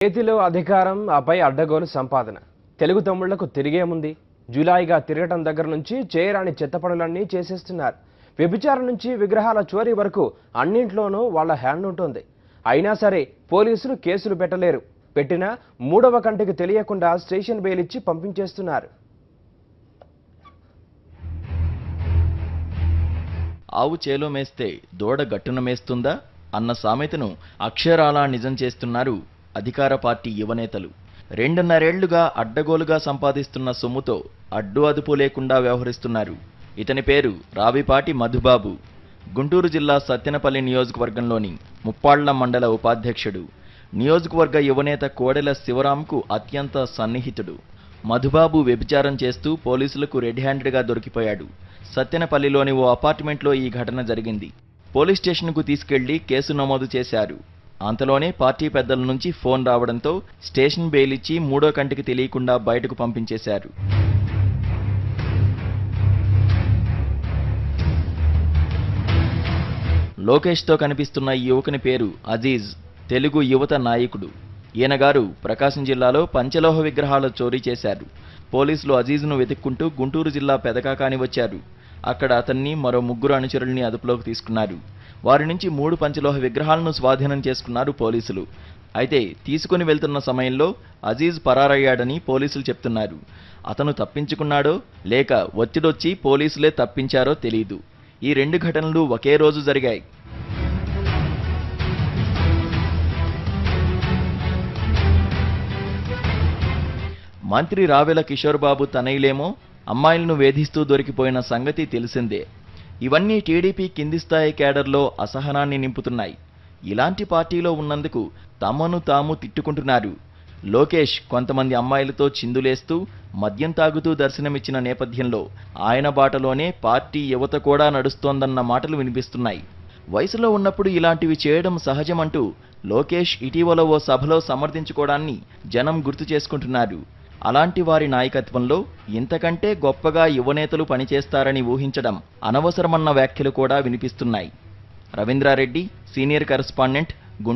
చేతిలో అధికారం ఆపై అడ్డగోలు సంపాదన తెలుగు తమ్ముళ్లకు తిరిగేముంది జూలాయిగా తిరగటం దగ్గర నుంచి చేయరాని చెత్తపనులన్నీ చేసేస్తున్నారు వ్యభిచారం నుంచి విగ్రహాల చోరీ వరకు అన్నింట్లోనూ వాళ్ళ హ్యాండ్ ఉంటుంది అయినా సరే పోలీసులు కేసులు పెట్టలేరు పెట్టినా మూడవ కంటికి తెలియకుండా స్టేషన్ బెయిల్ ఇచ్చి పంపించేస్తున్నారు ఆవు చేలో మేస్తే దూడ గట్టున మేస్తుందా అన్న సామెతను అక్షరాలా నిజం చేస్తున్నారు అధికార పార్టీ యువనేతలు 2.5 ఏళ్లుగా అడ్డగోలుగా సంపాదిస్తున్న సొమ్ముతో అడ్డు అదుపు లేకుండా వ్యవహరిస్తున్నారు. ఇతని పేరు రావిపాటి మధుబాబు. గుంటూరు జిల్లా సత్తెనపల్లి నియోజకవర్గంలోని ముప్పాళ్ల మండల ఉపాధ్యక్షుడు. నియోజకవర్గ యువనేత కోడెల శివరాంకు అత్యంత సన్నిహితుడు. మధుబాబు వ్యభిచారం చేస్తూ పోలీసులకు రెడ్ హ్యాండెడ్గా దొరికిపోయాడు. సత్తెనపల్లిలోని ఓ అపార్ట్మెంట్లో ఈ ఘటన జరిగింది. పోలీస్ స్టేషన్కు తీసుకెళ్లి కేసు నమోదు చేశారు. అంతలోనే పార్టీ పెద్దల నుంచి ఫోన్ రావడంతో స్టేషన్ బెయిల్ ఇచ్చి మూడో కంటికి తెలియకుండా బయటకు పంపించేశారు. లోకేష్తో కనిపిస్తున్న ఈ యువకుని పేరు అజీజ్. తెలుగు యువత నాయకుడు. ఈయనగారు ప్రకాశం జిల్లాలో పంచలోహ విగ్రహాల చోరీ చేశారు. పోలీసులు అజీజ్ను వెతుక్కుంటూ గుంటూరు జిల్లా పెదకాకాని వచ్చారు. అక్కడ అతన్ని మరో 3 అనుచరుల్ని అదుపులోకి తీసుకున్నారు. వారి నుంచి 3 పంచలోహ విగ్రహాలను స్వాధీనం చేసుకున్నారు పోలీసులు. అయితే తీసుకుని వెళ్తున్న సమయంలో అజీజ్ పరారయ్యాడని పోలీసులు చెప్తున్నారు. అతను తప్పించుకున్నాడో లేక ఒత్తిడొచ్చి పోలీసులే తప్పించారో తెలీదు. ఈ 2 ఘటనలు ఒకే రోజు జరిగాయి. మంత్రి రావెల కిషోర్ బాబు తనయులేమో అమ్మాయిలను వేధిస్తూ దొరికిపోయిన సంగతి తెలిసిందే. ఇవన్నీ టీడీపీ కింది స్థాయి కేడర్లో అసహనాన్ని నింపుతున్నాయి. ఇలాంటి పార్టీలో ఉన్నందుకు తమను తాము తిట్టుకుంటున్నారు. లోకేష్ కొంతమంది అమ్మాయిలతో చిందులేస్తూ మద్యం తాగుతూ దర్శనమిచ్చిన నేపథ్యంలో ఆయన బాటలోనే పార్టీ యువత కూడా నడుస్తోందన్న మాటలు వినిపిస్తున్నాయి. వయసులో ఉన్నప్పుడు ఇలాంటివి చేయడం సహజమంటూ లోకేష్ ఇటీవల ఓ సభలో సమర్థించుకోవడాన్ని జనం గుర్తు చేసుకుంటున్నారు. అలాంటి వారి నాయకత్వంలో ఇంతకంటే గొప్పగా యువనేతలు పనిచేస్తారని ఊహించడం అనవసరమన్న వ్యాఖ్యలు కూడా వినిపిస్తున్నాయి. Ravindra Reddy, senior correspondent,